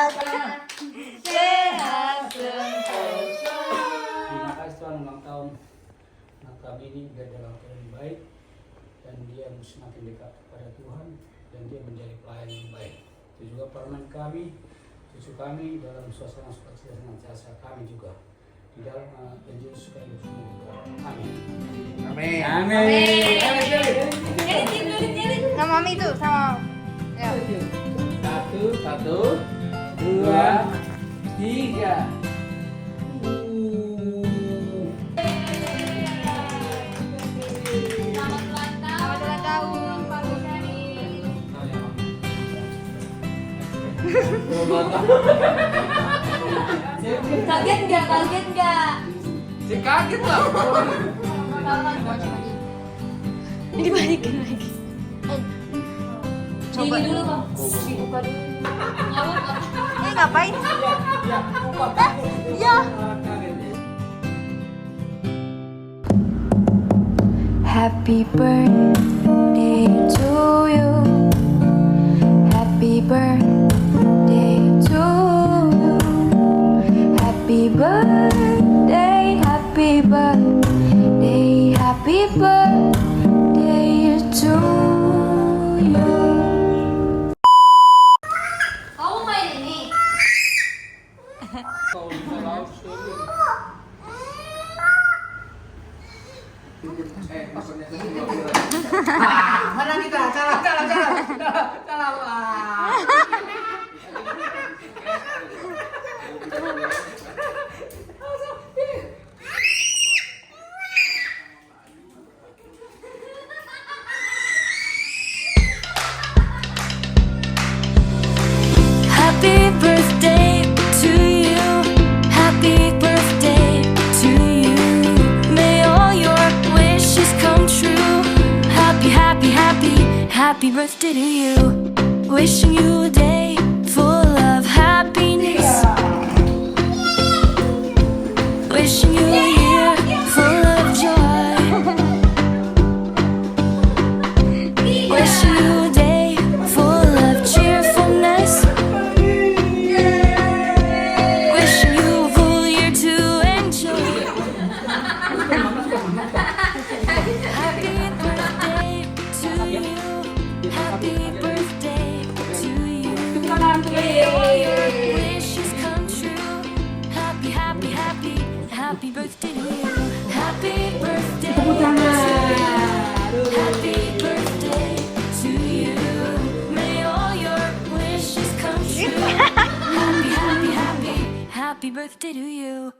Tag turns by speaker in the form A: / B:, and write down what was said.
A: semoga sehat sentosa.
B: Terima kasih Tuhan ulang tahun anak kami ini biar dalam keadaan baik dan dia semakin dekat kepada Tuhan dan dia menjadi pelayan yang baik. Itu juga permen kami, cucu kami dalam suasana sukacita senantiasa kami juga di dalam Injil suka hidup semua juga. Amin.
C: Amin.
A: Amin.
D: Sama mami tuh, sama. Ya.
C: Satu, dua, tiga.
A: Selamat ulang tahun, Pak Busari. Kaget nggak? Kaget nggak?
C: Si kaget lah.
A: Ini balikin lagi. Coba dulu bang, dibuka dulu.
D: Ngapain? Ya.
E: Happy birthday to you. Happy birthday to you. Happy birthday, happy birthday, happy birthday to you.
A: Kamu main ini?
C: Mana kita? Salah.
E: Happy birthday to you. Happy birthday to you. May all your wishes come true. Happy birthday to you. Wishing you a day full of happiness. Wishing you a year full of joy. Wishing you a day full of cheerfulness. Wishing you a full year to enjoy. Happy birthday to you. Happy birthday to you. May all your wishes come true. Happy birthday to you. Happy birthday to you. Happy birthday to you. May all your wishes come true. Happy birthday to you.